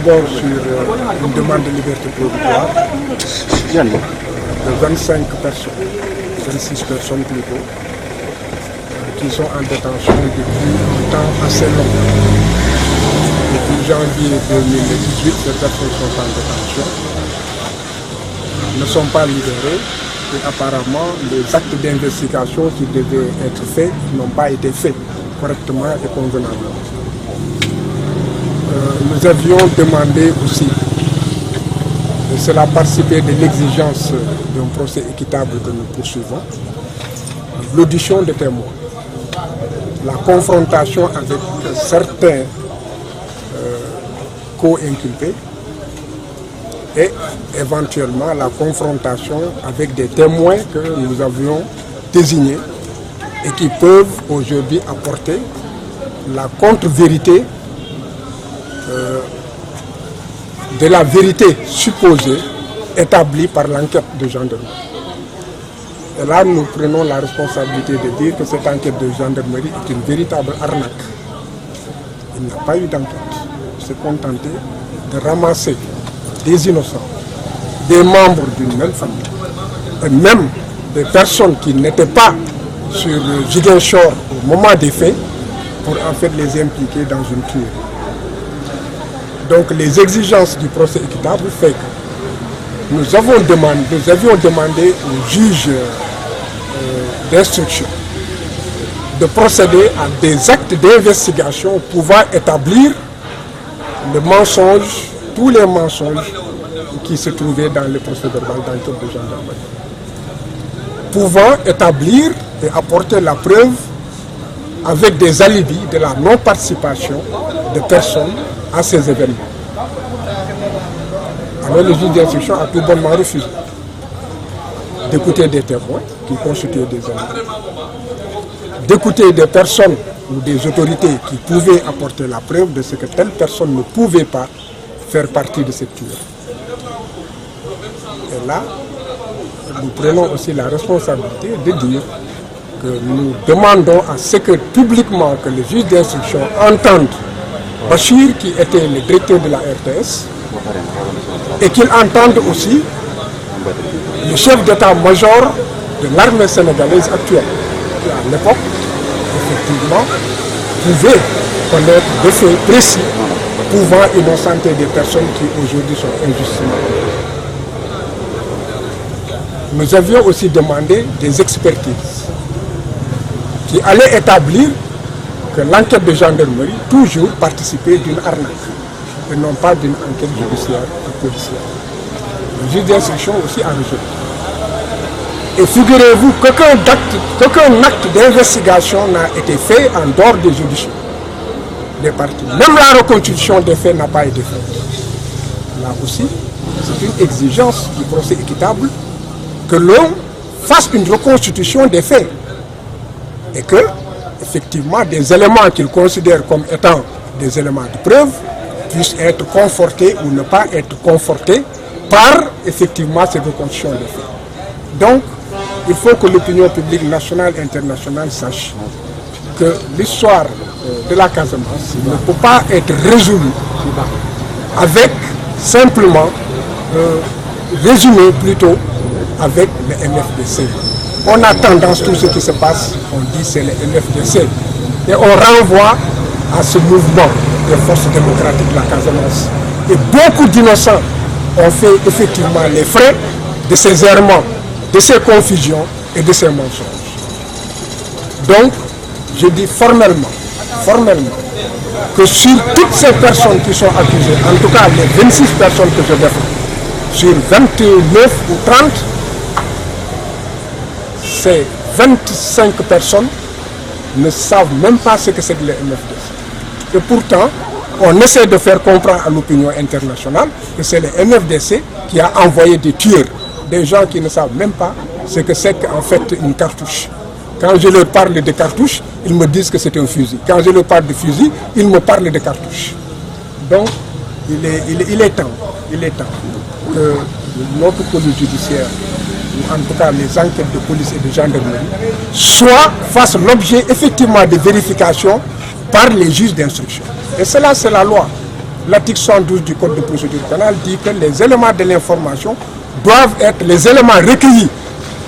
d'abord sur une demande de liberté provisoire de 25 personnes, 26 personnes plutôt, qui sont en détention depuis un temps assez long. Depuis janvier 2018, ces personnes sont en détention, ne sont pas libérées et apparemment les actes d'investigation qui devaient être faits n'ont pas été faits correctement et convenablement. Nous avions demandé aussi, et cela participait de l'exigence d'un procès équitable que nous poursuivons, l'audition de témoins, la confrontation avec certains co-inculpés et éventuellement la confrontation avec des témoins que nous avions désignés et qui peuvent aujourd'hui apporter la contre-vérité de la vérité supposée établie par l'enquête de gendarmerie. Et là, nous prenons la responsabilité de dire que cette enquête de gendarmerie est une véritable arnaque. Il n'y a pas eu d'enquête. On s'est contenté de ramasser des innocents, des membres d'une même famille, et même des personnes qui n'étaient pas sur Ziguinchor au moment des faits, pour en fait les impliquer dans une tuerie. Donc les exigences du procès équitable fait que nous avions demandé au juge d'instruction de procéder à des actes d'investigation pouvant établir le mensonge, tous les mensonges qui se trouvaient dans le procès verbal d'enquête de gendarmerie, pouvant établir et apporter la preuve avec des alibis de la non-participation de personnes à ces événements. Alors le juge d'instruction a tout bonnement refusé d'écouter des témoins qui constituaient des alibis, d'écouter des personnes ou des autorités qui pouvaient apporter la preuve de ce que telle personne ne pouvait pas faire partie de cette tuerie. Et là, nous prenons aussi la responsabilité de dire que nous demandons à ce que publiquement que le juge d'instruction entende Bachir, qui était le directeur de la RTS, et qu'il entende aussi le chef d'état-major de l'armée sénégalaise actuelle, qui à l'époque, effectivement, pouvait connaître des faits précis pouvant innocenter des personnes qui aujourd'hui sont injustement. Nous avions aussi demandé des expertises qui allaient établir que l'enquête de gendarmerie toujours participait d'une arnaque et non pas d'une enquête judiciaire ou policière. Le juge d'instruction aussi a rejeté. Et figurez-vous qu'aucun acte d'investigation n'a été fait en dehors des juridictions des parties. Même la reconstitution des faits n'a pas été faite. Là aussi, c'est une exigence du procès équitable que l'on fasse une reconstitution des faits et que, effectivement, des éléments qu'il considère comme étant des éléments de preuve puissent être confortés ou ne pas être confortés par, effectivement, cette reconstitution des faits. Donc, il faut que l'opinion publique nationale et internationale sache que l'histoire de la Casamance ne peut pas être résolue avec simplement, résumée plutôt, avec le MFDC. On a tendance, tout ce qui se passe, on dit c'est le MFDC. Et on renvoie à ce mouvement des forces démocratiques de la Casamance. Et beaucoup d'innocents ont fait effectivement les frais de ces errements, de ces confusions et de ces mensonges. Donc, je dis formellement, que sur toutes ces personnes qui sont accusées, en tout cas les 26 personnes que je défends, sur 29 ou 30, ces 25 personnes ne savent même pas ce que c'est que le MFDC. Et pourtant, on essaie de faire comprendre à l'opinion internationale que c'est le MFDC qui a envoyé des tueurs, des gens qui ne savent même pas ce que c'est qu'en fait une cartouche. Quand je leur parle de cartouches, ils me disent que c'est un fusil. Quand je leur parle de fusil, ils me parlent de cartouches. Donc, il est temps que notre police judiciaire, ou en tout cas les enquêtes de police et de gendarmerie, fassent l'objet effectivement de vérification par les juges d'instruction. Et cela, c'est la loi. l'article 112 du Code de procédure pénale dit que les éléments de l'information doivent être, les éléments recueillis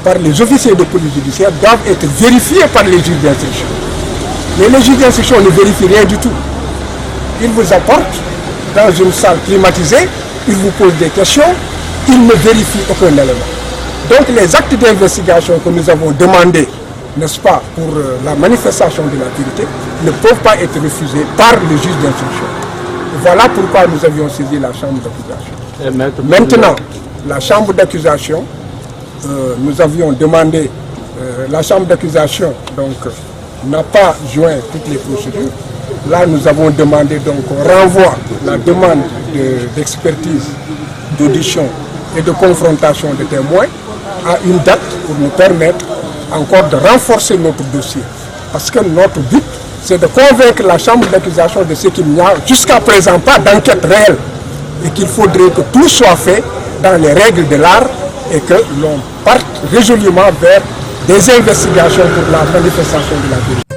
par les officiers de police judiciaire doivent être vérifiés par les juges d'instruction. Mais les juges d'instruction ne vérifient rien du tout. Ils vous apportent dans une salle climatisée, ils vous posent des questions, ils ne vérifient aucun élément. Donc les actes d'investigation que nous avons demandés, n'est-ce pas, pour la manifestation de la vérité, ne peuvent pas être refusés par le juge d'instruction. Voilà pourquoi nous avions saisi la chambre d'accusation. Maintenant, la chambre d'accusation, nous avions demandé, la chambre d'accusation donc n'a pas joint toutes les procédures. Là, nous avons demandé donc qu'on renvoie la demande d'expertise, d'audition et de confrontation de témoins à une date pour nous permettre encore de renforcer notre dossier. Parce que notre but, c'est de convaincre la chambre d'accusation de ce qu'il n'y a jusqu'à présent pas d'enquête réelle et qu'il faudrait que tout soit fait dans les règles de l'art et que l'on parte résolument vers des investigations pour la manifestation de la vérité.